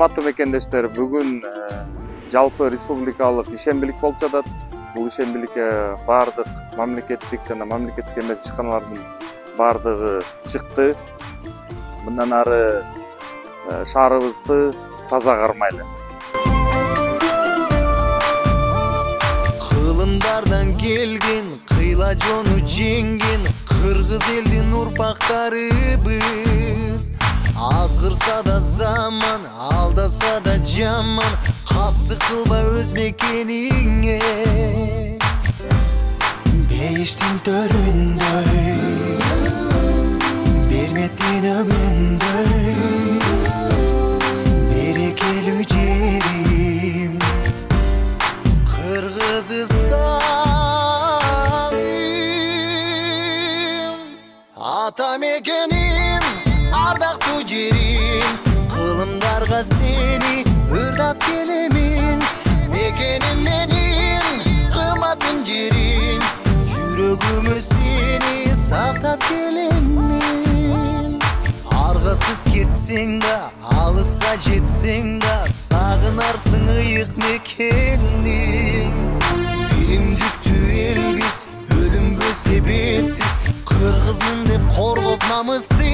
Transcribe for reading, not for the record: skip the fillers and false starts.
Урматтуу мекендештер, бүгүн жалпы республикалык ишембилик болуп жатат. Бул ишембиликке баардык мамлекеттик жана мамлекеттик эмес ишканалардын баардыгы чыкты. Мындан ары шаарыбызды таза кармайлы. Кылымдардан келген, кыйла жону жеңген кыргыз элдин урпактарыбыз. Азгырса да заман, алдаса да жаман, кастык кылба өз мекениңе. Бейиштин төрүндөй, берметтин өгүндөй, берекелүү жерим Кыргызстаным, ата мекеним, ардактуу жерим. Кылымдарга сени ырдап келемин, мекеним менин, кымбатын жерим. Жүрөгүмө сени сактап келемин. Аргасыз кетсең да, алыска жетсең да, сагынарсың ыйык мекенди. Билимдиктүү элбиз, өлүмгө себепсиз, кыргызмын деп коргоп намысты.